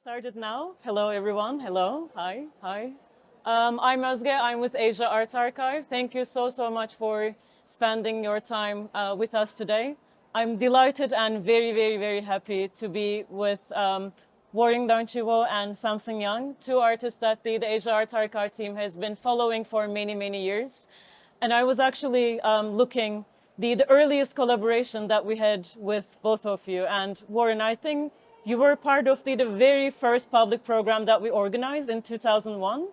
Started now. Hello, everyone. Hello. Hi. Hi. I'm Özge. I'm with Asia Arts Archive. Thank you so much for spending your time with us today. I'm delighted and very happy to be with Warren Donchiwo and Samson Young, two artists that the Asia Arts Archive team has been following for many years. And I was actually looking the earliest collaboration that we had with both of you. And Warren, I think you were part of the very first public program that we organized in 2001,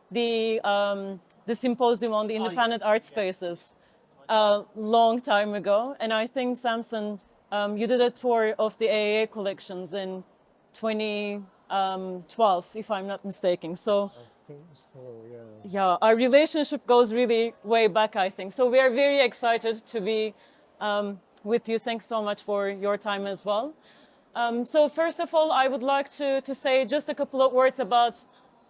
the symposium on the independent art spaces, a long time ago. And I think, Samson, you did a tour of the AAA collections in 2012, if I'm not mistaken. So Think so, yeah. yeah, our relationship goes really way back, I think. So we are very excited to be with you. Thanks so much for your time as well. So first of all, I would like to say just a couple of words about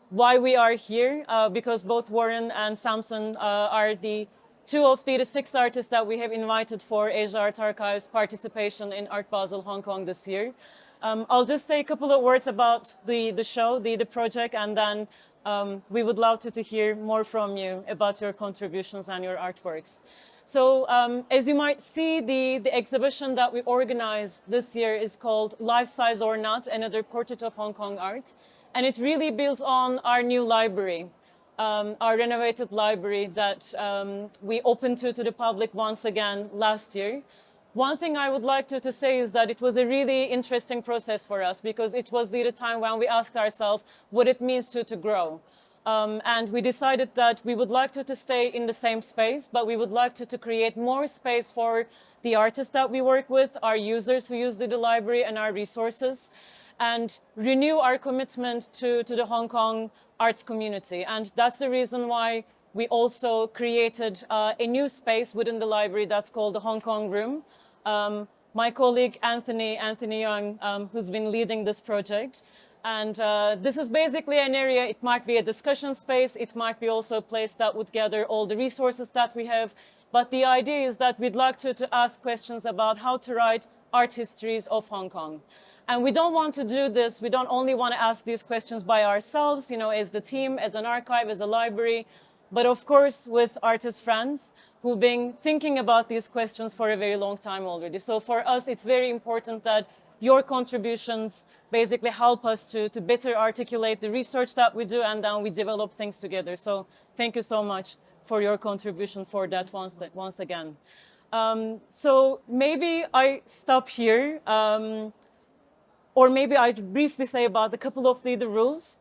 why we are here, because both Warren and Samson are the two of the six artists that we have invited for Asia Art Archive's participation in Art Basel Hong Kong this year. I'll just say a couple of words about the show, the project, and then we would love to hear more from you about your contributions and your artworks. So as you might see, the exhibition that we organized this year is called Life Size or Not, Another Portrait of Hong Kong Art. And it really builds on our new library, our renovated library that we opened to the public once again last year. One thing I would like to say is that it was a really interesting process for us because it was the time when we asked ourselves what it means to grow. And we decided that we would like to stay in the same space, but we would like to create more space for the artists that we work with, our users who use the library and our resources, and renew our commitment to the Hong Kong arts community. And that's the reason why we also created a new space within the library that's called the Hong Kong Room. My colleague Anthony Young, who's been leading this project. And this is basically an area, it might be a discussion space, it might be also a place that would gather all the resources that we have. But the idea is that we'd like to ask questions about how to write art histories of Hong Kong. And we don't want to do this, we don't only want to ask these questions by ourselves, as the team, as an archive, as a library, but of course with artist friends who've been thinking about these questions for a very long time already. So for us, it's very important that your contributions basically help us to better articulate the research that we do, and then we develop things together. So thank you so much for your contribution for that once again. So maybe I stop here, or maybe I briefly say about a couple of the rules,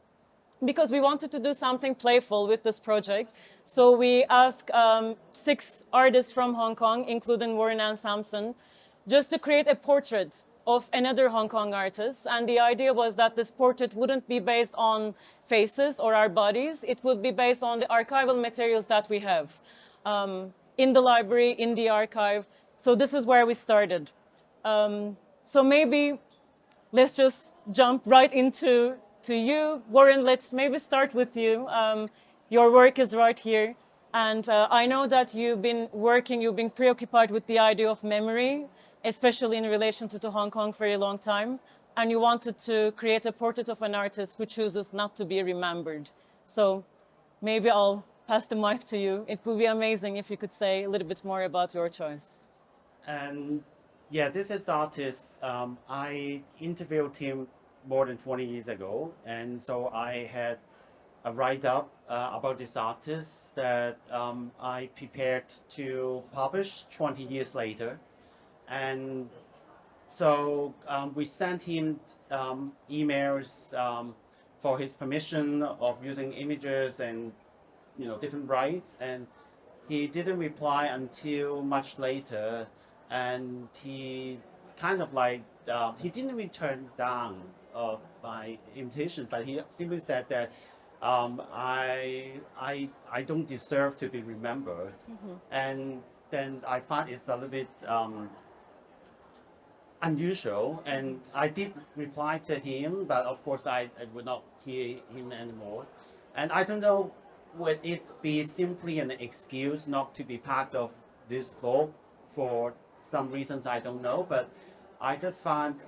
because we wanted to do something playful with this project. So we asked six artists from Hong Kong, including Warren and Samson, just to create a portrait of another Hong Kong artist. And the idea was that this portrait wouldn't be based on faces or our bodies. It would be based on the archival materials that we have in the library, in the archive. So this is where we started. So maybe let's just jump right into you. Warren, let's maybe start with you. Your work is right here. And I know that you've been preoccupied with the idea of memory, especially in relation to Hong Kong for a long time. And you wanted to create a portrait of an artist who chooses not to be remembered. So maybe I'll pass the mic to you. It would be amazing if you could say a little bit more about your choice. And yeah, this is artist. I interviewed him more than 20 years ago. And so I had a write-up about this artist that I prepared to publish 20 years later. And so we sent him emails for his permission of using images and different rights, and he didn't reply until much later, and he kind of like he didn't return down my invitation, but he simply said that I don't deserve to be remembered. And then I find it's a little bit unusual, and I did reply to him, but of course I would not hear him anymore. And I don't know, would it be simply an excuse not to be part of this book for some reasons I don't know, but I just find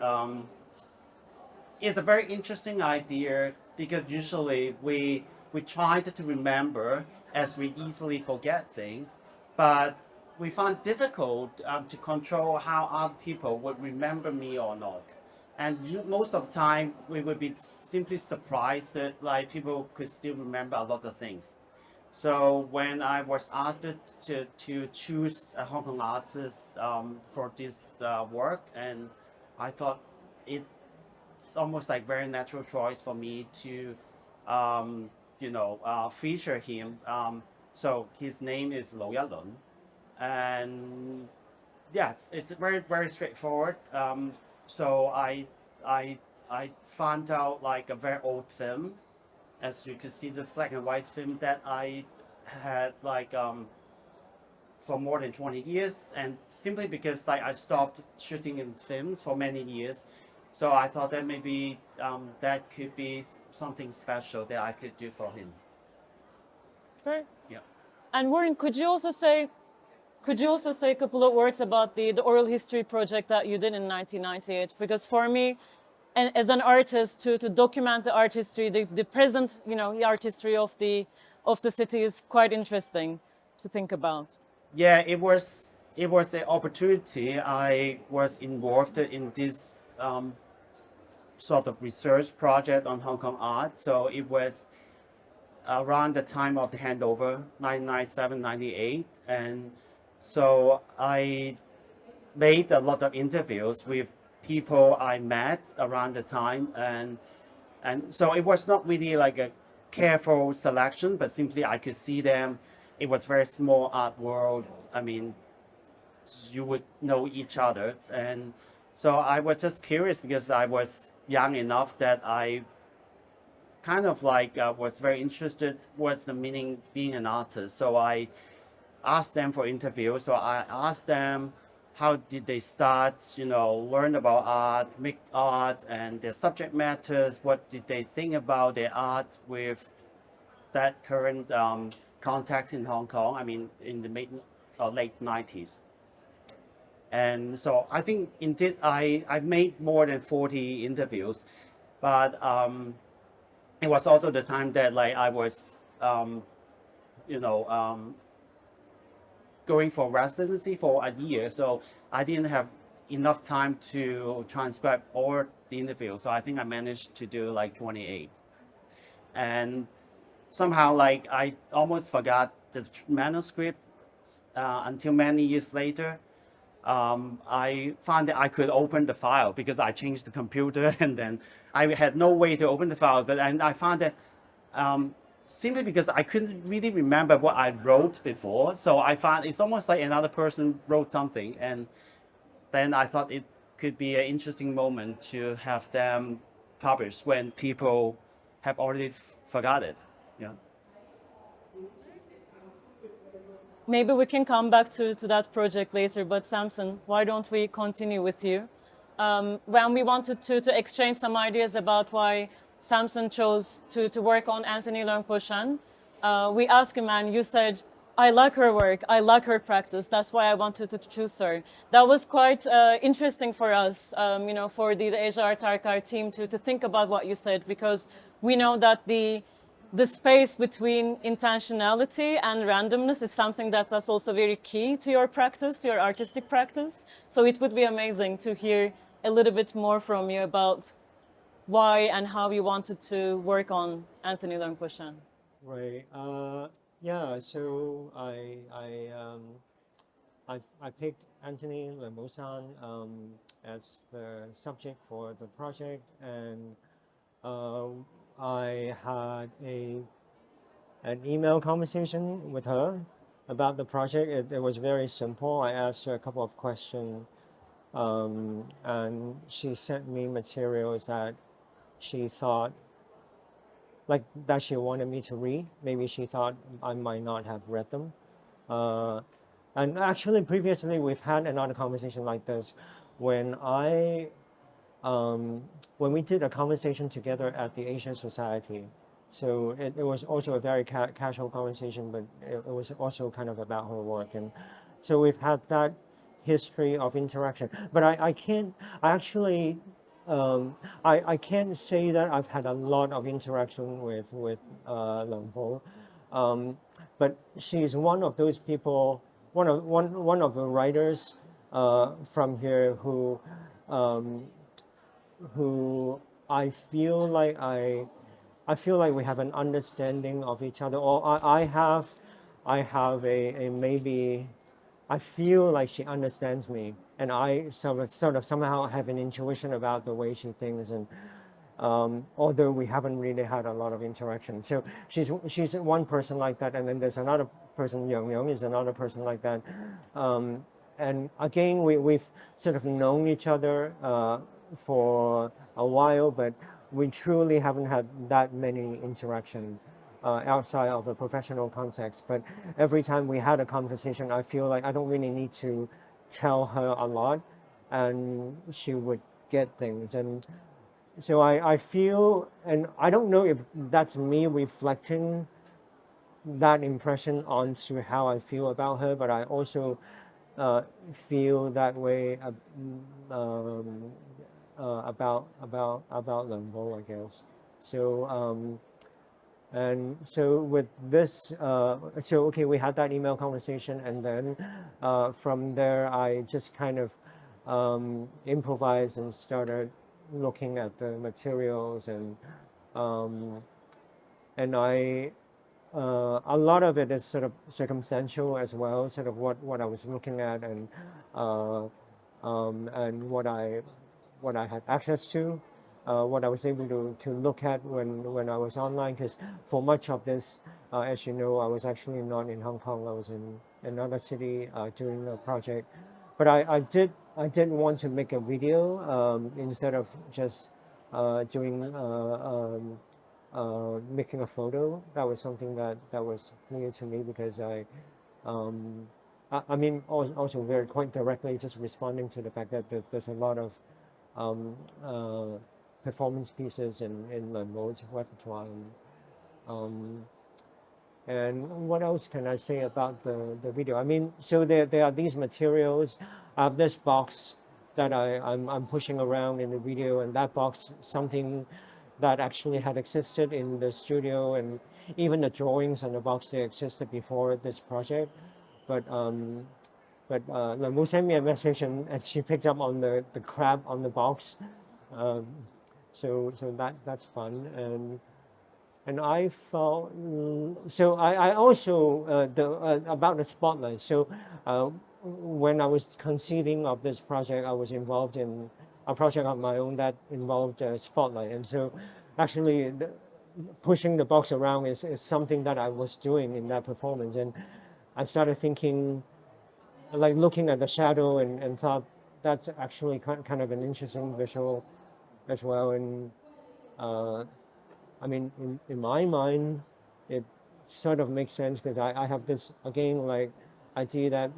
it's a very interesting idea because usually we try to remember as we easily forget things, but we find difficult to control how other people would remember me or not. And most of the time, we would be simply surprised that like people could still remember a lot of things. So when I was asked to choose a Hong Kong artist for this work, and I thought it's almost like very natural choice for me to, feature him. So his name is Leung, and yeah, it's very very straightforward. So I I found out like a very old film, as you could see, this black and white film that I had like for more than 20 years, and simply because like I stopped shooting in films for many years, so I thought that maybe that could be something special that I could do for him. Great. Yeah. And Warren, could you also say a couple of words about the oral history project that you did in 1998? Because for me, and as an artist, to document the art history, the present, the art history of the city is quite interesting to think about. Yeah, it was an opportunity. I was involved in this sort of research project on Hong Kong art. So it was around the time of the handover, 1997, 98. And so I made a lot of interviews with people I met around the time. And so it was not really like a careful selection, but simply I could see them. It was very small art world. I mean, you would know each other. And so I was just curious because I was young enough that I kind of like was very interested what's the meaning being an artist. So I asked them for interviews. So I asked them how did they start, learn about art, make art and their subject matters. What did they think about their art with that current context in Hong Kong? I mean, in the late 90s. And so I think indeed I made more than 40 interviews, but it was also the time that like I was you know going for residency for a year, so I didn't have enough time to transcribe all the interviews. So I think I managed to do like 28, and somehow like I almost forgot the manuscript until many years later. I found that I could open the file because I changed the computer and then I had no way to open the file. And I found that simply because I couldn't really remember what I wrote before. So I found it's almost like another person wrote something. And then I thought it could be an interesting moment to have them published when people have already forgot it. Yeah. Maybe we can come back to that project later, but Samson, why don't we continue with you? When we wanted to exchange some ideas about why Samson chose to work on Anthony Leung, we asked him and you said, I like her work, I like her practice, that's why I wanted to choose her. That was quite interesting for us, for the Asia Art Archive team to think about what you said, because we know that the space between intentionality and randomness is something that's also very key to your practice, to your artistic practice. So it would be amazing to hear a little bit more from you about why and how you wanted to work on Anthony Leung. Right. Yeah. So I picked Anthony Lemusan as the subject for the project, and uh, I had an email conversation with her about the project. It was very simple. I asked her a couple of questions, and she sent me materials that she thought that she wanted me to read. Maybe she thought I might not have read them. Uh, and actually, previously we've had another conversation like this when when we did a conversation together at the Asian Society. So it was also a very casual conversation, but it was also kind of about her work. And so we've had that history of interaction. But I can't, I actually I can't say that I've had a lot of interaction with Leung, but she's one of those people, one of the writers from here um, who I feel like I feel like we have an understanding of each other, or I have a maybe I feel like she understands me, and I sort of somehow have an intuition about the way she thinks, and although we haven't really had a lot of interaction. So she's one person like that, and then there's another person, Leung is another person like that. And again, we've sort of known each other for a while, but we truly haven't had that many interaction outside of a professional context. But every time we had a conversation, I feel like I don't really need to tell her a lot, and she would get things. And so I feel, and I don't know if that's me reflecting that impression onto how I feel about her, but I also feel that way um, about Limbo, I guess. So and so with this, so okay, we had that email conversation, and then from there, I just kind of improvised and started looking at the materials, um, and a lot of it is sort of circumstantial as well, sort of what I was looking at, uh, and what I had access to, what I was able to look at when I was online. Because for much of this, as you know, I was actually not in Hong Kong. I was in another city doing a project. But I did want to make a video instead of just doing making a photo. That was something that was new to me, because um, I mean, also very quite directly just responding to the fact that there's a lot of um, uh, performance pieces in the modes repertoire. Um, and what else can I say about the video? I mean, so there are these materials. I have this box that I'm pushing around in the video, and that box, something that actually had existed in the studio, and even the drawings on the box, they existed before this project. But Lamu sent me a message, and she picked up on the crab on the box. Um, so that's fun. And I felt so. I also the about the spotlight. So when I was conceiving of this project, I was involved in a project of my own that involved spotlight, and so actually pushing the box around is something that I was doing in that performance, and I started thinking, like looking at the shadow, and thought that's actually kind of an interesting visual as well. And uh, I mean, in my mind, it sort of makes sense, because I have this, again, like idea that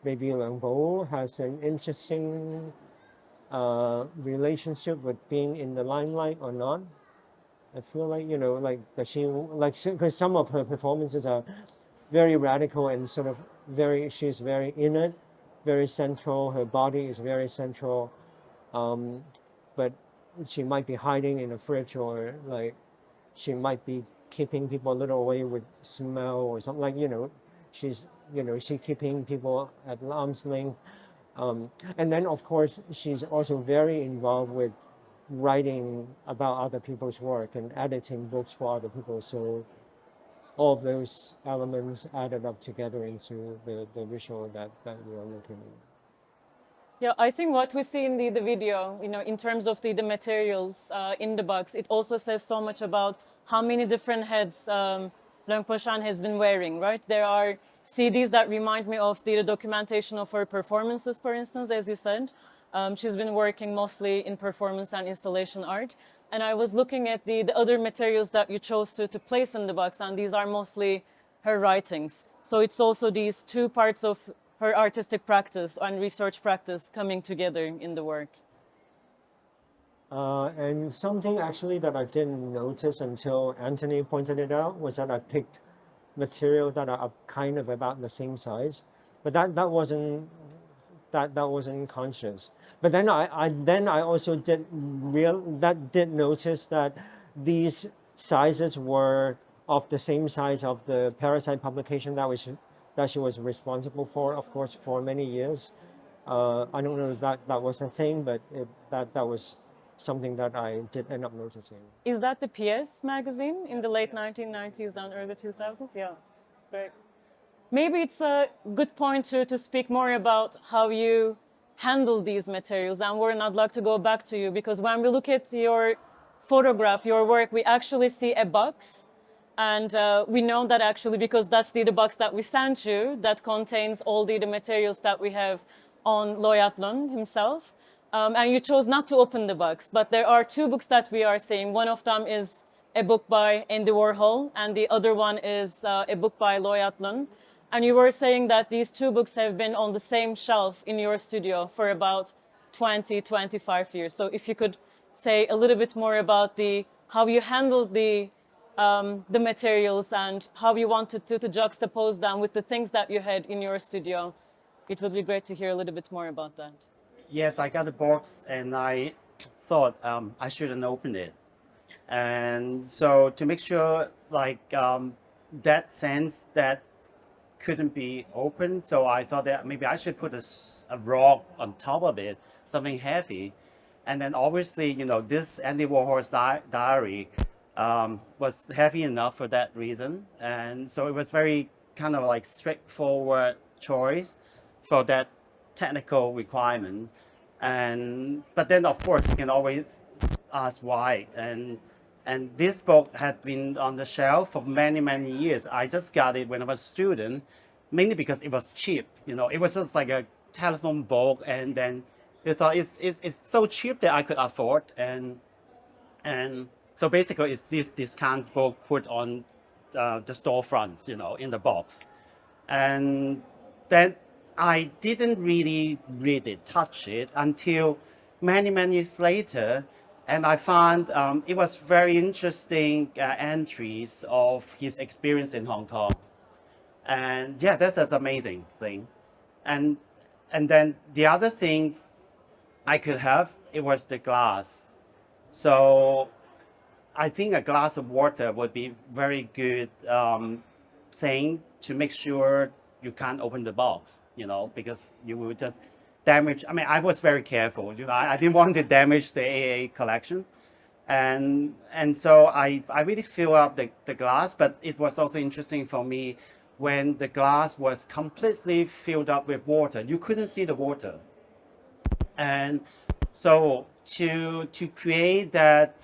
maybe Liang Bo has an interesting relationship with being in the limelight or not. I feel like, like that she, like, because some of her performances are very radical and sort of she's very in it, very central. Her body is very central. Um, but she might be hiding in a fridge, or like she might be keeping people a little away with smell or something, like, she's, she keeping people at arm's length. And then of course she's also very involved with writing about other people's work and editing books for other people. So all of those elements added up together into the visual that we are looking at. Yeah, I think what we see in the video, in terms of the materials in the box, it also says so much about how many different heads Leung Poshan has been wearing, right? There are CDs that remind me of the documentation of her performances, for instance, as you said. She's been working mostly in performance and installation art. And I was looking at the other materials that you chose to place in the box, and these are mostly her writings. So it's also these two parts of her artistic practice and research practice coming together in the work. And something actually that I didn't notice until Anthony pointed it out was that I picked material that are kind of about the same size, but that wasn't conscious. But then I also did notice that these sizes were of the same size of the Parasite publication that she was responsible for, of course, for many years. I don't know if that was a thing, but that was something that I did end up noticing. Is that the PS magazine in the late 1990s and early 2000s? Yeah, great. Maybe it's a good point to speak more about how you handle these materials. And Warren, I'd like to go back to you because when we look at your photograph, your work, we actually see a box. And we know that actually because that's the box that we sent you that contains all the materials that we have on Loyat Leung himself. And you chose not to open the box, but there are two books that we are seeing. One of them is a book by Andy Warhol, and the other one is a book by Loyat Leung. And you were saying that these two books have been on the same shelf in your studio for about 20, 25 years. So if you could say a little bit more about how you handled the materials and how you wanted to juxtapose them with the things that you had in your studio. It would be great to hear a little bit more about that. Yes, I got the box and I thought I shouldn't open it. And so to make sure that sense that couldn't be opened, so I thought that maybe I should put a rock on top of it, something heavy. And then obviously, this Andy Warhol's diary was heavy enough for that reason. And so it was very kind of like straightforward choice for that technical requirement. But then of course you can always ask why. And this book had been on the shelf for many, many years. I just got it when I was a student, mainly because it was cheap. It was just like a telephone book, and then I thought it's so cheap that I could afford. And so basically it's this discount book put on the storefronts, in the box. And then I didn't really read it, touch it until many, many years later. And I found it was very interesting entries of his experience in Hong Kong. And yeah, that's an amazing thing. And then the other thing I could have, it was the glass. So I think a glass of water would be very good thing to make sure you can't open the box, because you will just damage. I mean, I was very careful. I didn't want to damage the AA collection, and so I really filled up the glass. But it was also interesting for me when the glass was completely filled up with water. You couldn't see the water, and so to create that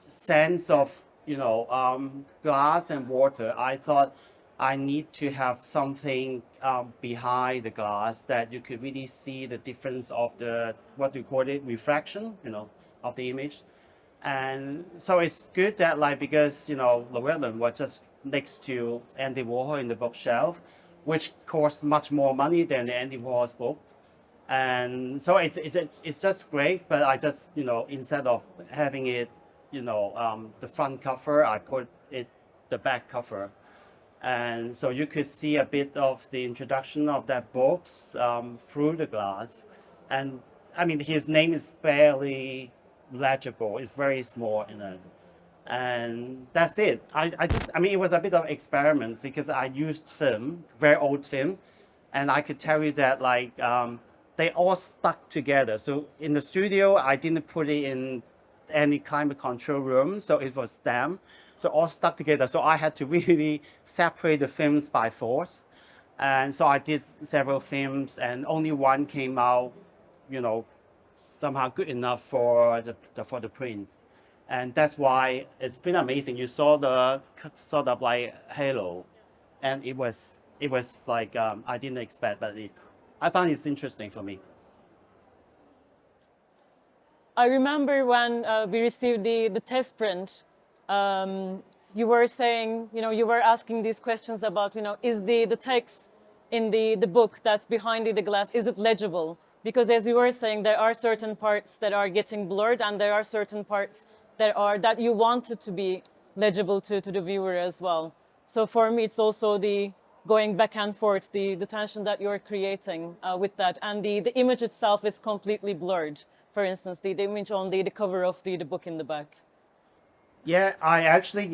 sense of glass and water, I thought I need to have something behind the glass that you could really see the difference of the, what you call it, refraction, of the image. And so it's good that because, Llewellyn was just next to Andy Warhol in the bookshelf, which cost much more money than the Andy Warhol's book. And so it's just great, but I just, instead of having it, the front cover, I put it the back cover. And so you could see a bit of the introduction of that book through the glass. And I mean, his name is barely legible. It's very small in it. And that's it. I mean, it was a bit of experiments because I used film, very old film. And I could tell you that they all stuck together. So in the studio, I didn't put it in any climate control room. So it was damp. So all stuck together. So I had to really separate the films by force. And so I did several films and only one came out, somehow good enough for the print. And that's why it's been amazing. You saw the sort of like halo, and it was like I didn't expect, but I found it's interesting for me. I remember when we received the test print, you were saying, you were asking these questions about, is the text in the book that's behind the glass, is it legible? Because as you were saying, there are certain parts that are getting blurred and there are certain parts that you wanted to be legible to the viewer as well. So for me, it's also the going back and forth, the tension that you're creating with that. And the image itself is completely blurred. For instance, the image on the cover of the book in the back. Yeah, I actually,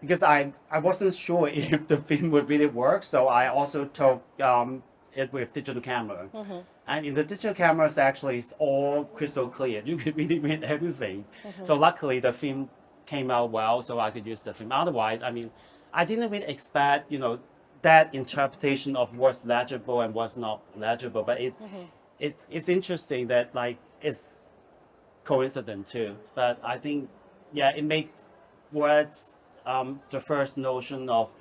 because I wasn't sure if the film would really work, so I also took it with digital camera. And in the digital cameras, actually, it's all crystal clear. You could really read everything. So luckily, the film came out well, so I could use the film. Otherwise, I mean, I didn't really expect, that interpretation of what's legible and what's not legible. But it's interesting that like it's coincident too. But I think, yeah, it made words the first notion of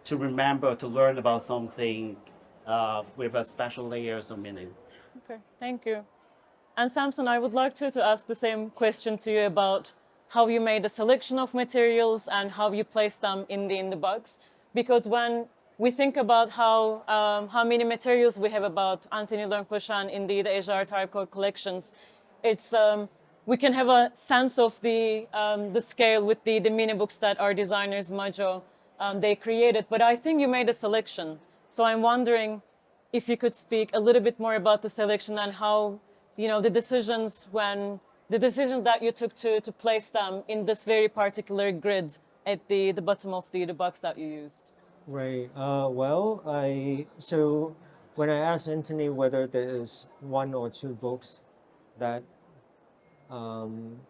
to remember to learn about something with a special layers of meaning. Okay, thank you. And Samson, I would like to ask the same question to you about how you made a selection of materials and how you placed them in the box. Because when we think about how many materials we have about Anthony Leung and indeed Asia Art Archive collections, it's we can have a sense of the scale with the mini books that our designers Majo they created. But I think you made a selection, so I'm wondering if you could speak a little bit more about the selection and how the decisions that you took to place them in this very particular grid at the bottom of the box that you used. Right. Well, so when I asked Anthony whether there is one or two books that um,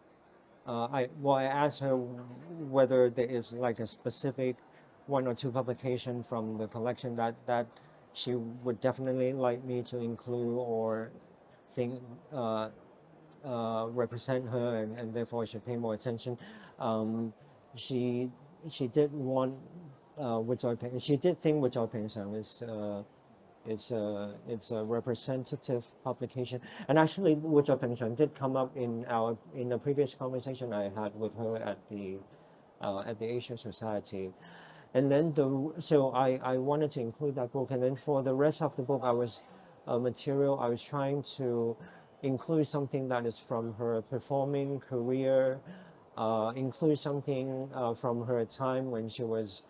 I asked her whether there is like a specific one or two publication from the collection that she would definitely like me to include or think represent her and therefore I should pay more attention. Um, she she did want she did think which is it's a representative publication. And actually, Wood did come up in a previous conversation I had with her at the Asian Society. And then so I wanted to include that book. And then for the rest of the book, material. I was trying to include something that is from her performing career, include something from her time when she was.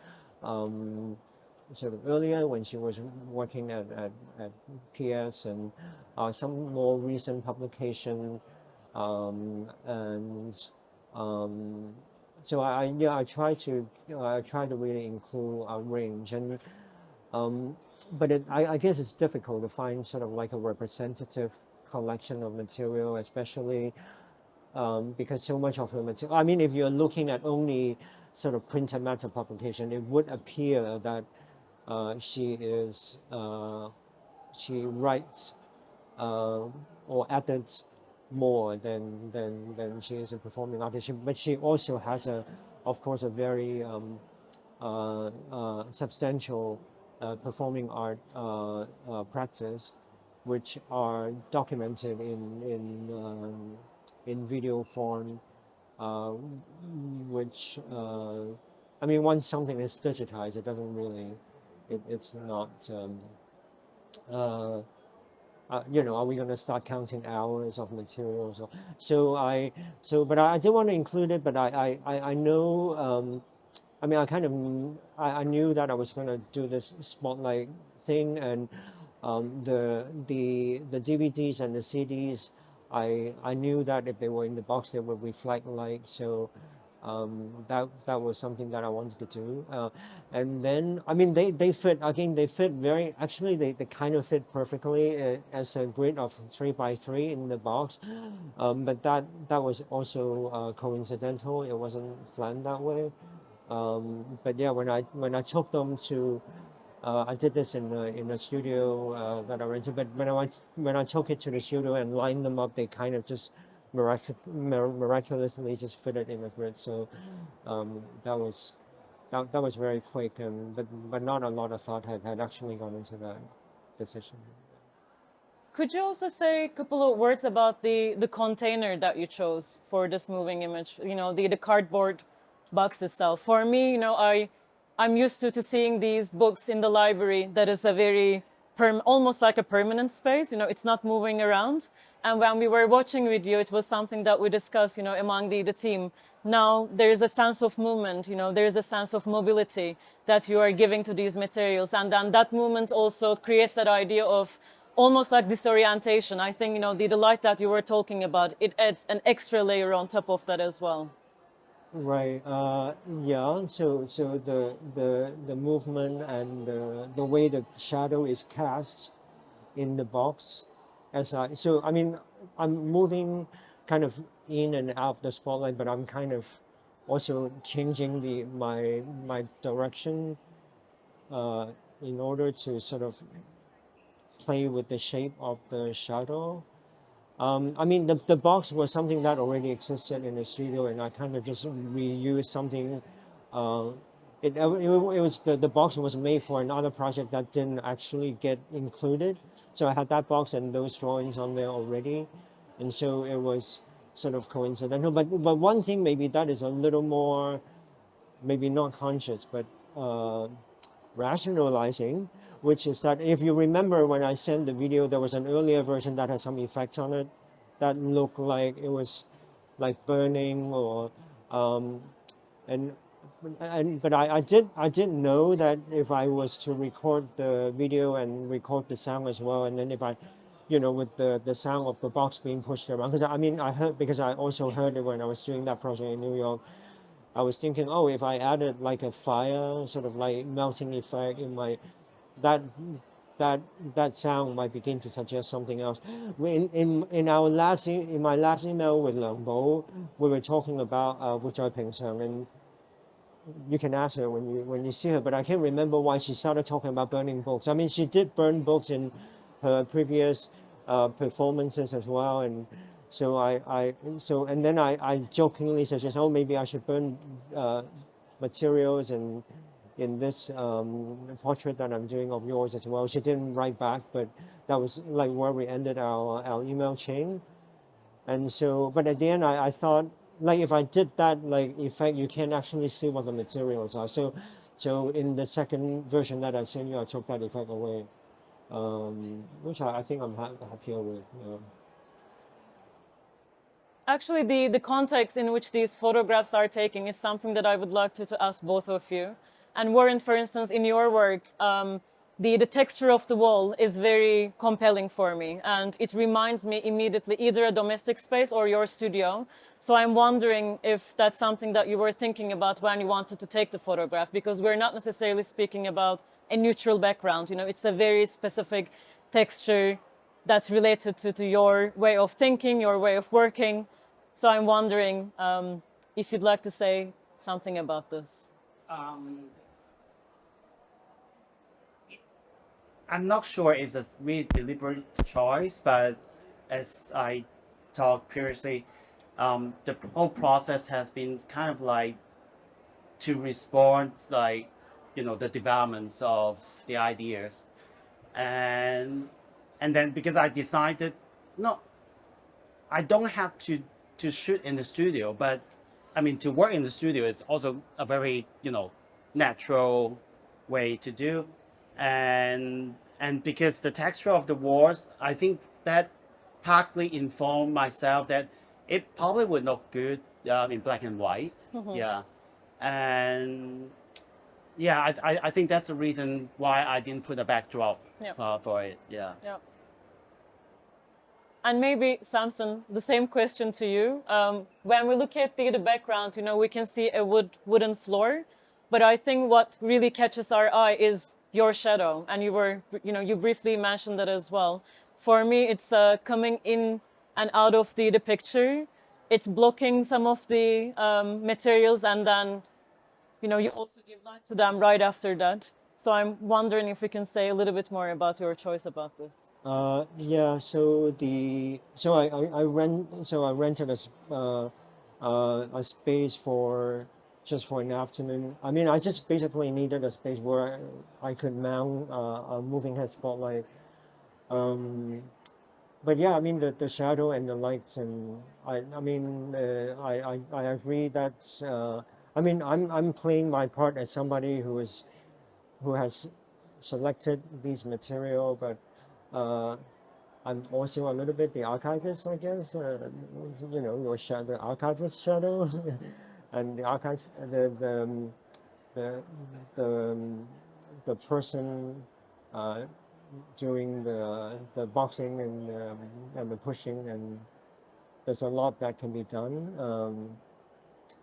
Sort of earlier when she was working at PS and some more recent publication and so I try to really include a range and but I guess it's difficult to find sort of like a representative collection of material, especially because so much of her material. I mean, if you're looking at only sort of printed matter publication, it would appear that she writes or edits more than she is a performing artist. But she also has of course, a very substantial performing art practice, which are documented in video form, uh, which I mean, once something is digitized, it doesn't really it's not uh, are we going to start counting hours of materials but I did want to include it, but I know I mean I knew that I was going to do this spotlight thing, and the DVDs and the CDs, I knew that if they were in the box they would reflect light, so that was something that I wanted to do. And then, I mean, they fit, again, they fit very, actually, they kind of fit perfectly as a grid of 3 by 3 in the box. But that was also coincidental. It wasn't planned that way. But yeah, when I took them to, I did this in a studio that I rented. But when I took it to the studio and lined them up, they kind of just miraculously just fit it in the grid. So that was very quick, and but not a lot of thought had actually gone into that decision. Could you also say a couple of words about the container that you chose for this moving image? The cardboard box itself. For me, I'm used to seeing these books in the library. That is a very almost like a permanent space. It's not moving around. And when we were watching with you, it was something that we discussed, among the team, now there's a sense of movement, there's a sense of mobility that you are giving to these materials. And then that movement also creates that idea of almost like disorientation. I think, the light that you were talking about, it adds an extra layer on top of that as well. Right. Yeah. So the movement and the way the shadow is cast in the box, I mean, I'm moving kind of in and out of the spotlight, but I'm kind of also changing my direction in order to sort of play with the shape of the shadow. I mean, the box was something that already existed in the studio, and I kind of just reused something. Uh, it was the box was made for another project that didn't actually get included. So I had that box and those drawings on there already. And so it was sort of coincidental. But one thing maybe that is a little more, maybe not conscious, but uh, rationalizing, which is that if you remember when I sent the video, there was an earlier version that had some effects on it that looked like it was like burning or um, and but I did know that if I was to record the video and record the sound as well, and then if I with the sound of the box being pushed around, because I mean I heard, because I also heard it when I was doing that project in New York. I was thinking, oh, if I added like a fire, sort of like melting effect in my that that that sound might begin to suggest something else. In my last email with Leung, we were talking about Ping Sung, and you can ask her when you see her, but I can't remember why she started talking about burning books. I mean, she did burn books in her previous performances as well, and and then I jokingly suggest, oh, maybe I should burn materials and in this portrait that I'm doing of yours as well. She didn't write back, but that was like where we ended our email chain. And so, but at the end, I thought, like, if I did that, like, effect, you can actually see what the materials are. So in the second version that I sent you, I took that effect away, which I think I'm happier with. Actually, the context in which these photographs are taken is something that I would like to ask both of you. And Warren, for instance, in your work, the texture of the wall is very compelling for me. And it reminds me immediately either a domestic space or your studio. So I'm wondering if that's something that you were thinking about when you wanted to take the photograph, because we're not necessarily speaking about a neutral background. It's a very specific texture that's related to your way of thinking, your way of working. So I'm wondering if you'd like to say something about this. Um, I'm not sure if it's a really deliberate choice, but as I talked previously, the whole process has been kind of like to respond, like, the developments of the ideas, and then because I decided, no, I don't have to shoot in the studio, but I mean to work in the studio is also a very natural way to do, and because the texture of the walls, I think that partly informed myself that it probably would look good in black and white. Yeah, and yeah, I think that's the reason why I didn't put a backdrop Yeah. for it. Yeah. Yeah. And maybe, Samson, the same question to you. When we look at the background, we can see a wooden floor, but I think what really catches our eye is your shadow, and you briefly mentioned that as well. For me, it's coming in and out of the picture. It's blocking some of the materials, and then you also give light to them right after that. So I'm wondering if we can say a little bit more about your choice about this. Yeah. So I rented a space for just for an afternoon. I mean, I just basically needed a space where I could mount a moving head spotlight. Um, but yeah, I mean the shadow and the lights, and I mean I agree that I mean I'm playing my part as somebody who has selected these material, but uh, I'm also a little bit the archivist, I guess. You know, your shadow, the archivist shadow, and the archives, the the the person doing the boxing and the pushing, and there's a lot that can be done.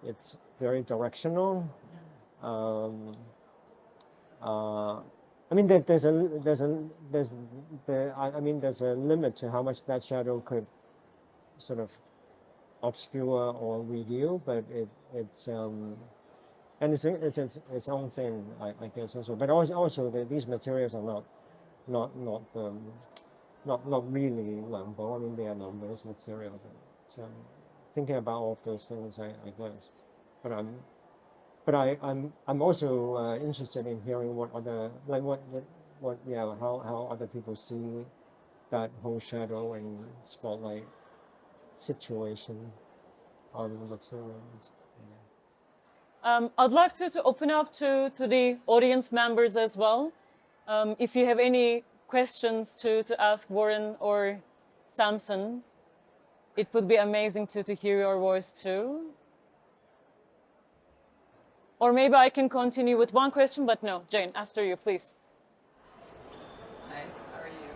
It's very directional. Um, I mean, I mean, there's a limit to how much that shadow could sort of obscure or reveal, but it's and it's own thing, I guess also. But also these materials are not not really Lambo. I mean, they are Lambo's material. But thinking about all of those things, I guess. But I'm also interested in hearing what other like what yeah how other people see that whole shadow and spotlight situation on the materials. I'd like to open up to the audience members as well. If you have any questions to ask Warren or Samson, it would be amazing to hear your voice too. Or maybe I can continue with one question, but no, Jane, after you, please. Hi, how are you?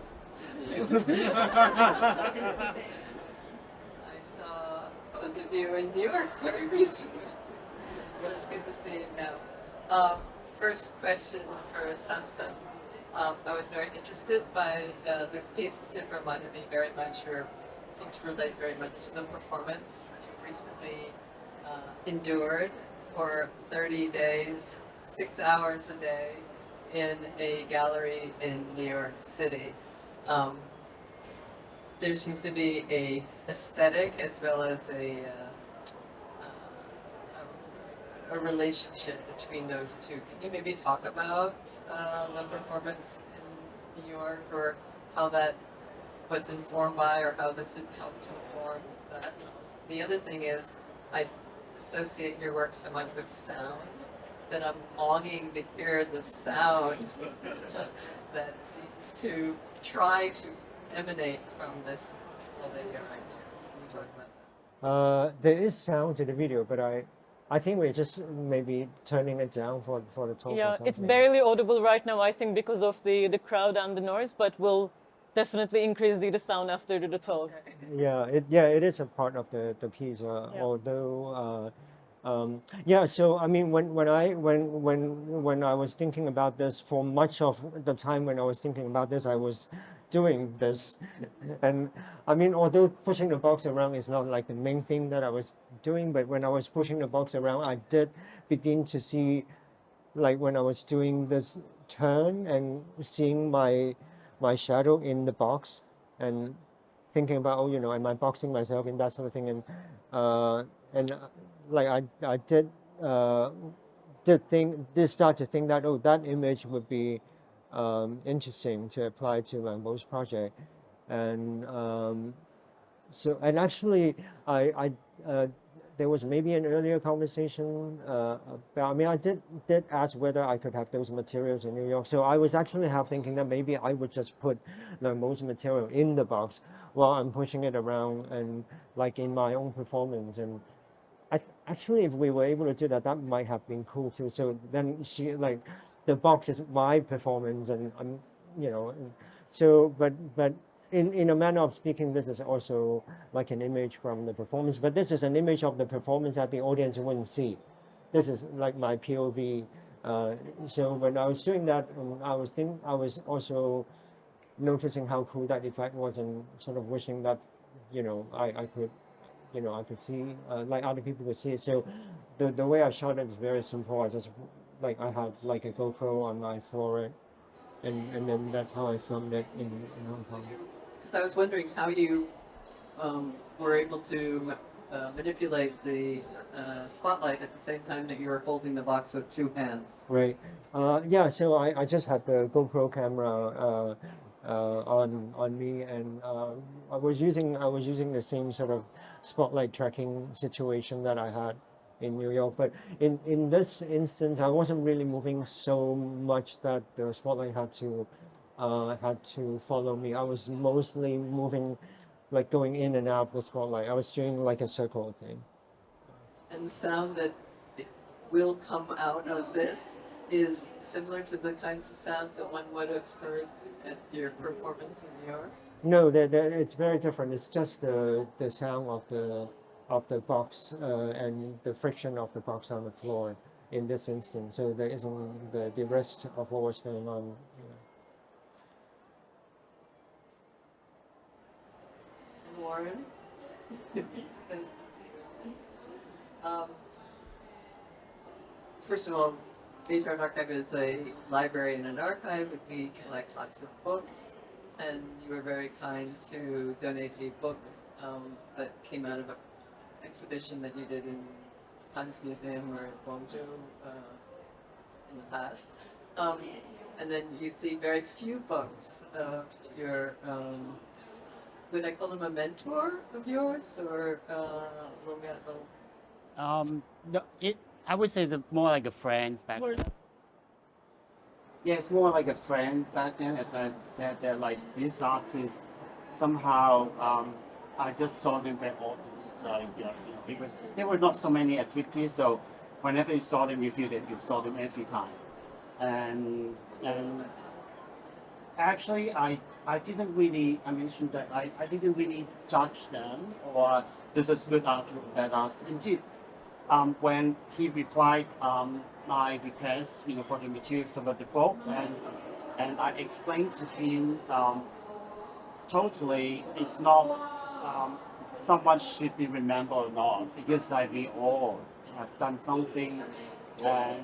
I saw both of you in New York very recently, but it's good to see you now. First question for Samson. I was very interested by this piece because it reminded me very much, or seemed to relate very much to the performance you recently endured for 30 days, 6 hours a day in a gallery in New York City. There seems to be a aesthetic as well as a relationship between those two. Can you maybe talk about the performance in New York, or how that was informed by, or how this had helped to inform that? The other thing is, I associate your work so much with sound that I'm longing to hear the sound that seems to try to emanate from this little video right here. Can you talk about that? There is sound to the video, but I think we're just maybe turning it down for the talk or Yeah, something. it's barely audible right now, I think, because of the crowd and the noise, but we'll definitely increase the sound after the talk. Yeah, it is a part of the piece. Yeah. Although, yeah. So I mean, when I was thinking about this, for much of the time when I was thinking about this, I was doing this, and I mean, although pushing the box around is not like the main thing that I was doing, but when I was pushing the box around, I did begin to see, like when I was doing this turn and seeing my shadow in the box and thinking about, oh, you know, am I boxing myself in that sort of thing, and like I did start to think that, oh, that image would be interesting to apply to Lambo's project, and so, and actually I there was maybe an earlier conversation about, I mean, I did ask whether I could have those materials in New York. So I was actually half thinking that maybe I would just put the most material in the box while I'm pushing it around and like in my own performance. And actually, if we were able to do that, that might have been cool too. So then she like the box is my performance, and I'm, you know, so but in a manner of speaking, this is also like an image from the performance, but this is an image of the performance that the audience wouldn't see. This is like my POV. So when I was doing that, I was also noticing how cool that effect was, and sort of wishing that, you know, I could, you know, I could see like other people could see it. So the way I shot it is very simple. I just like I had like a GoPro on my forehead, and then that's how I filmed it in Hong Kong. Because I was wondering how you were able to manipulate the spotlight at the same time that you were holding the box with two hands. Right. Yeah. So I just had the GoPro camera on me, and I was using the same sort of spotlight tracking situation that I had in New York. But in this instance, I wasn't really moving so much that the spotlight had to had to follow me. I was mostly moving, like going in and out of the spotlight. I was doing like a circle thing. And the sound that will come out of this is similar to the kinds of sounds that one would have heard at your performance in New York. No, it's very different. It's just the sound of the box and the friction of the box on the floor in this instance. So there isn't the rest of what was going on. And Warren, nice to see you. First of all, Beethoven Archive is a library and an archive. We collect lots of books, and you were very kind to donate a book that came out of an exhibition that you did in Times Museum or in Guangzhou in the past. And then you see very few books of your, would I call him a mentor of yours, or No, I would say it's more like a friend back More- then. Yeah, it's more like a friend back then. As I said, that like these artists somehow, I just saw them very often. Like because there were not so many activities, so whenever you saw them, you feel that you saw them every time. And actually, I didn't really, I mentioned that I didn't really judge them or this is good art or bad art. Indeed, when he replied my request, for the materials about the book, and I explained to him totally, it's not someone should be remembered or not, because like we all have done something, and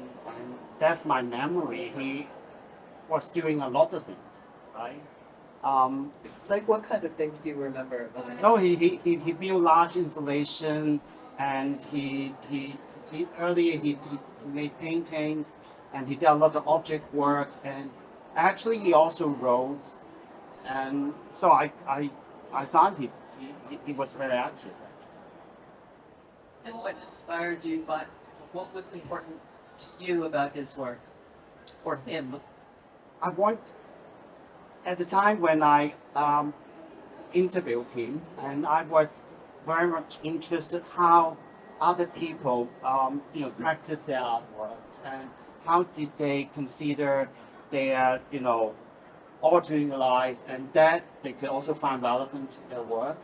that's my memory. He was doing a lot of things, right? like what kind of things do you remember about it? No, he built large installation, and he earlier he made paintings, and he did a lot of object works, and actually he also wrote, and so I thought he was very active. And what inspired you by, what was important to you about his work, or him? I want at the time when I interviewed him, and I was very much interested how other people practice their artwork, and how did they consider their altering life, and that they could also find relevant to their work.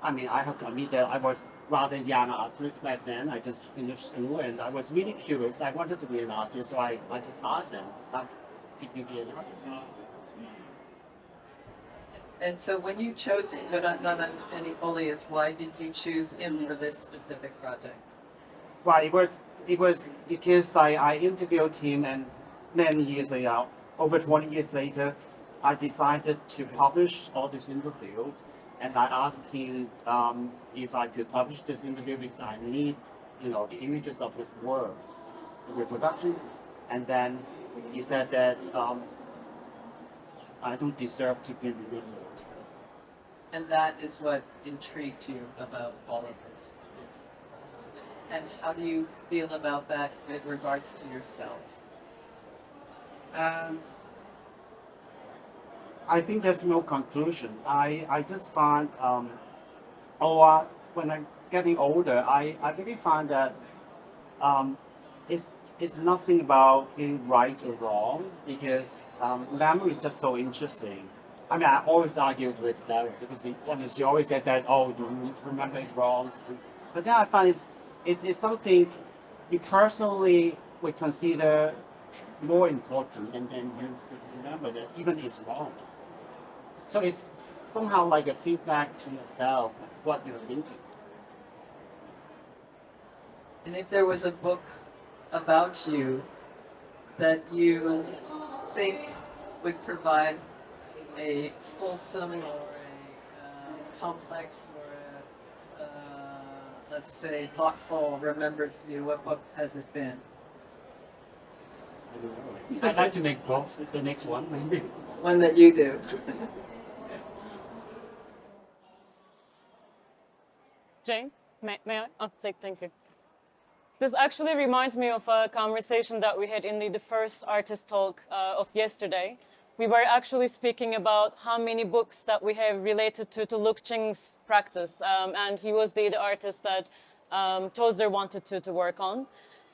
I mean, I have to admit that I was rather young artist back then. I just finished school, and I was really curious. I wanted to be an artist, so I just asked them, how could you be an artist? And so when you chose him, what I'm not understanding fully is why did you choose him for this specific project? Well, it was because I interviewed him, and many years later, over 20 years later, I decided to publish all these interviews, and I asked him if I could publish this interview because I need the images of his work, the reproduction, and then he said that I don't deserve to be remembered. And that is what intrigued you about all of this. And how do you feel about that with regards to yourself? I think there's no conclusion. I just find, when I'm getting older, I really find that it's nothing about being right or wrong, because memory is just so interesting. I mean, I always argued with Sarah because she always said that, oh, you remember it wrong. But then I find it's something you personally would consider more important, and then you remember that even it's wrong. So it's somehow like a feedback to yourself, what you're thinking. And if there was a book about you that you think would provide a fulsome or a complex or a, let's say, thoughtful remembrance of you, what book has it been? I don't know. I'd like to make books with the next one, maybe. One that you do. Jane, may I? Oh, thank you. This actually reminds me of a conversation that we had in the first artist talk of yesterday, we were actually speaking about how many books that we have related to Leung's practice. And he was the artist that Tozer wanted to work on.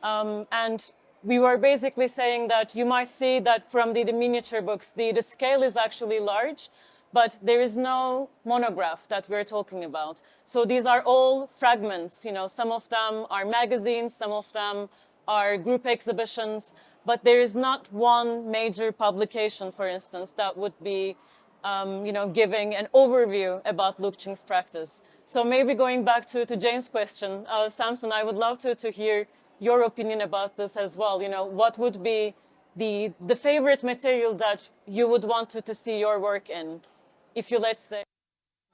And we were basically saying that you might see that from the miniature books, the scale is actually large, but there is no monograph that we're talking about. So these are all fragments, you know, some of them are magazines, some of them are group exhibitions, but there is not one major publication, for instance, that would be, you know, giving an overview about Leung's practice. So maybe going back to Jane's question, Samson, I would love to hear your opinion about this as well. You know, what would be the favorite material that you would want to see your work in, if you, let's say,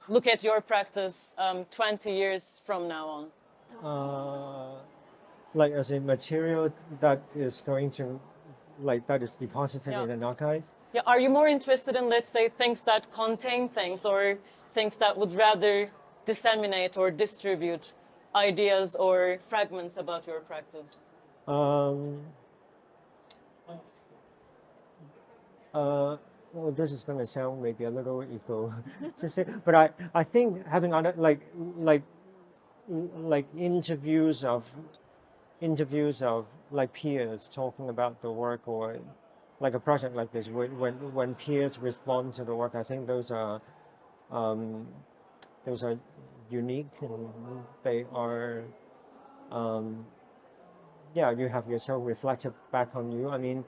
look at your practice 20 years from now on? Like as a material that is going to, like that is deposited Yeah. in an archive. Yeah, are you more interested in, let's say, things that contain things, or things that would rather disseminate or distribute ideas or fragments about your practice? Um, well, this is going to sound maybe a little egotistic, but I think having other like interviews of like peers talking about the work, or like a project like this when peers respond to the work, I think um, those are unique, and they are yeah, you have yourself reflected back on you. I mean,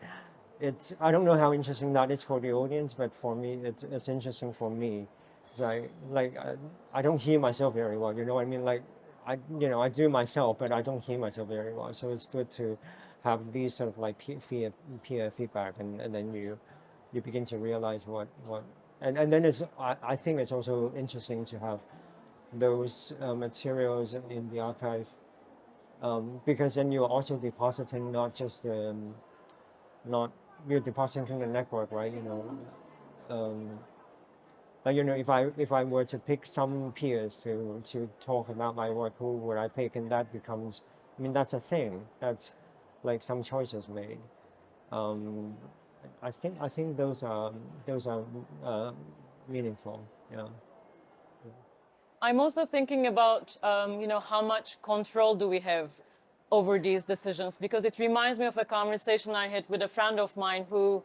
it's, I don't know how interesting that is for the audience, but for me it's interesting for me. So I don't hear myself very well, you know what I mean? Like I do myself, but I don't hear myself very well. So it's good to have these sort of like peer feedback, and then you begin to realize what and then I think it's also interesting to have those materials in the archive, because then you're also depositing not just not you're depositing the network, right? You know, like, you know, if I were to pick some peers to talk about my work, who would I pick? And that becomes, I mean, that's a thing. That's like some choices made. Um, I think those are meaningful. Yeah. I'm also thinking about, you know, how much control do we have over these decisions? Because it reminds me of a conversation I had with a friend of mine who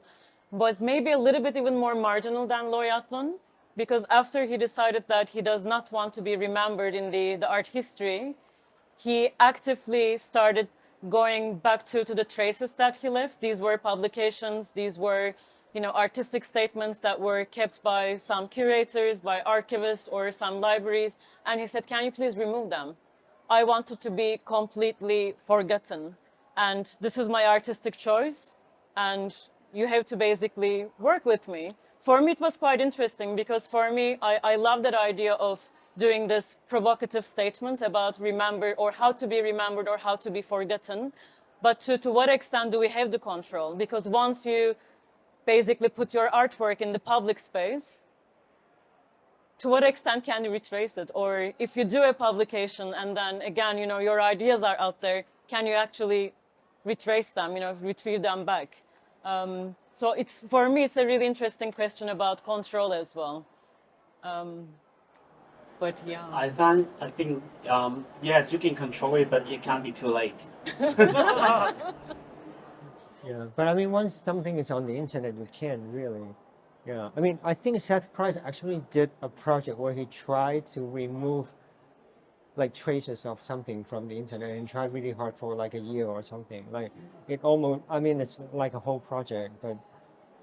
was maybe a little bit even more marginal than Loy Atlon, because after he decided that he does not want to be remembered in the art history, he actively started going back to the traces that he left. These were publications, these were, you know, artistic statements that were kept by some curators, by archivists, or some libraries. And he said, can you please remove them? I wanted to be completely forgotten. And this is my artistic choice. And you have to basically work with me. For me, it was quite interesting, because for me, I love that idea of doing this provocative statement about remember, or how to be remembered, or how to be forgotten. But to what extent do we have the control? Because once you basically put your artwork in the public space, to what extent can you retrace it? Or if you do a publication and then again, you know, your ideas are out there, can you actually retrace them, you know, retrieve them back? So it's, for me, it's a really interesting question about control as well. But yeah. I think yes, you can control it, but it can't be too late. Yeah, but I mean, once something is on the internet, you can really, yeah. I mean, I think Seth Price actually did a project where he tried to remove like traces of something from the internet, and tried really hard for like a year or something. Like it almost, I mean, it's like a whole project, but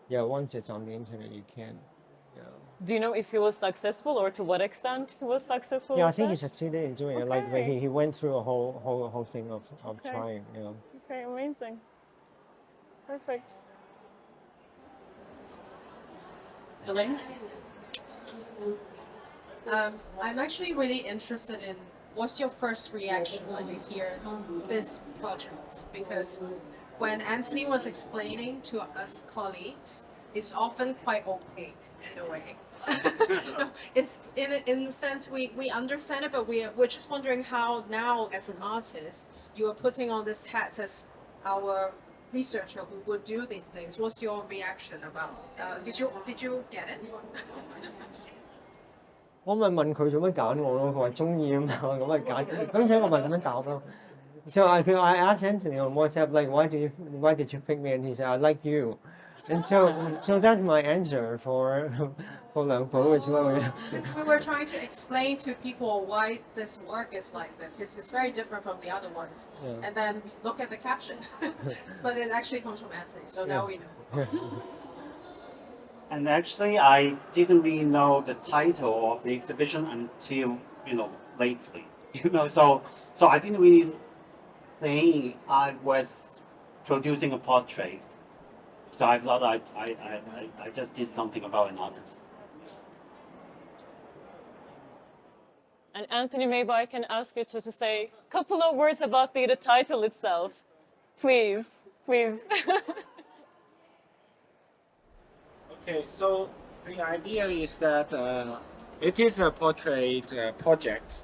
yeah, once it's on the internet, you can. Yeah. Do you know if he was successful, or to what extent he was successful? Yeah, I with think he that? succeeded in doing it. Like where Okay. he went through a whole thing of Okay. trying. You know. Okay, amazing. Perfect. Elaine? I'm actually really interested in what's your first reaction when you hear this project? Because when Anthony was explaining to us colleagues, it's often quite opaque in a way. No, it's in the sense we understand it, but we're just wondering how now as an artist you are putting on this hat as our researcher who would do these things. What's your reaction about? Did you get it? 我咪問佢做乜揀我咯，佢話中意啊嘛，咁咪揀，咁所以我咪咁樣答咯。So I asked Anthony on WhatsApp like why did you pick me, and he said I like you, and so that's my answer for for Leung, which one Since we were trying to explain to people why this work is like this, it's very different from the other ones. Yeah. And then we look at the caption, but it actually comes from Anthony. So now we know. And actually, I didn't really know the title of the exhibition until lately. So I didn't really think I was producing a portrait. So I thought I just did something about an artist. And Anthony, maybe I can ask you to say a couple of words about the title itself. Please, please. Okay, so the idea is that it is a portrait project,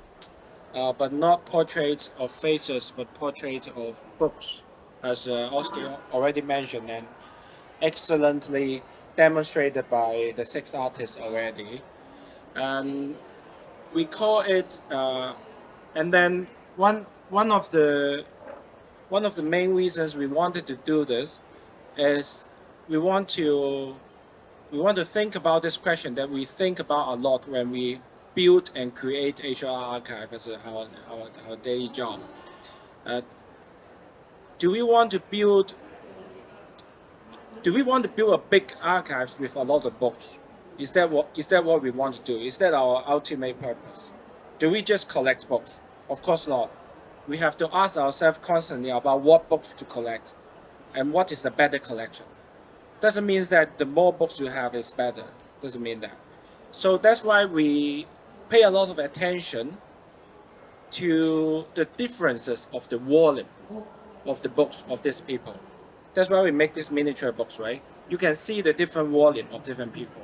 but not portraits of faces, but portraits of books, as Özge already mentioned and excellently demonstrated by the 6 artists already. And we call it, and then one of the main reasons we wanted to do this is we want to think about this question that we think about a lot when we build and create Asia Archive as our daily job. Do we want to build a big archive with a lot of books? Is that what we want to do? Is that our ultimate purpose? Do we just collect books? Of course not. We have to ask ourselves constantly about what books to collect and what is a better collection. Doesn't mean that the more books you have is better. Doesn't mean that. So that's why we pay a lot of attention to the differences of the volume of the books of these people. That's why we make these miniature books, right? You can see the different volume of different people.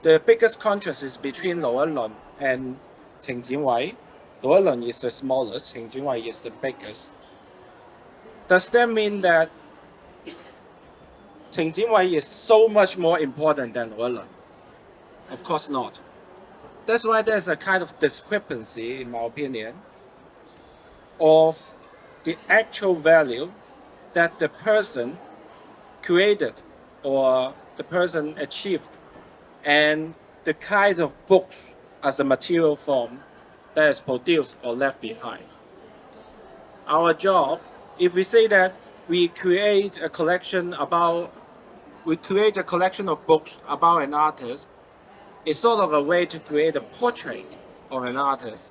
The biggest contrast is between Leung and Qing Jinwei. Leung is the smallest, Qing Jinwei is the biggest. Does that mean that Qing Jinwei is so much more important than Leung? Of course not. That's why there's a kind of discrepancy, in my opinion, of the actual value that the person created or the person achieved and the kind of books as a material form that is produced or left behind. Our job, if we say that we create a collection of books about an artist, it's sort of a way to create a portrait of an artist.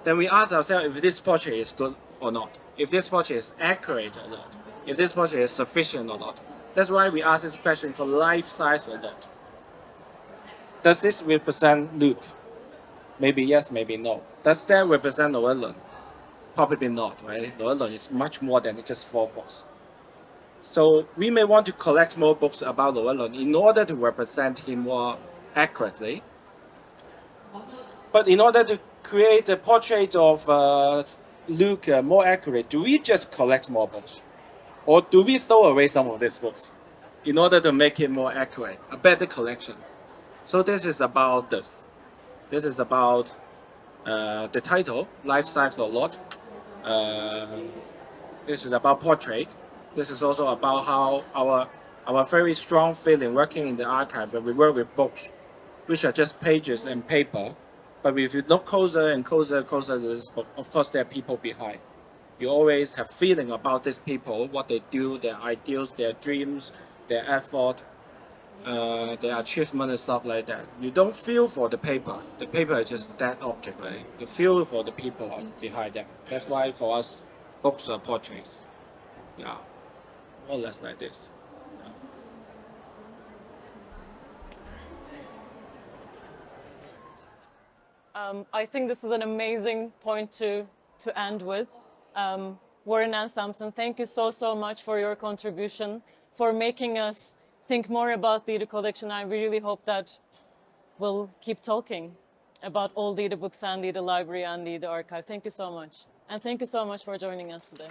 Then we ask ourselves if this portrait is good or not, if this portrait is accurate or not, if this portrait is sufficient or not. That's why we ask this question called life size or not. Does this represent Luke? Maybe yes, maybe no. Does that represent Leung? Probably not, right? Leung is much more than just 4 books. So we may want to collect more books about Leung in order to represent him more accurately. But in order to create a portrait of Luke more accurate, do we just collect more books? Or do we throw away some of these books in order to make it more accurate, a better collection? So this is about this. This is about the title, Life Size or Lot. This is about portrait. This is also about how our very strong feeling working in the archive when we work with books, which are just pages and paper. But if you look closer and closer to this book, of course there are people behind. You always have feeling about these people, what they do, their ideals, their dreams, their effort, their achievement and stuff like that. You don't feel for the paper. The paper is just that object, right? You feel for the people behind them. That's why for us, books are portraits. Yeah, more or less like this. I think this is an amazing point to end with. Warren and Samson, thank you so much for your contribution, for making us think more about the collection. I really hope that we'll keep talking about all the books and the library and the archive. Thank you so much. And thank you so much for joining us today.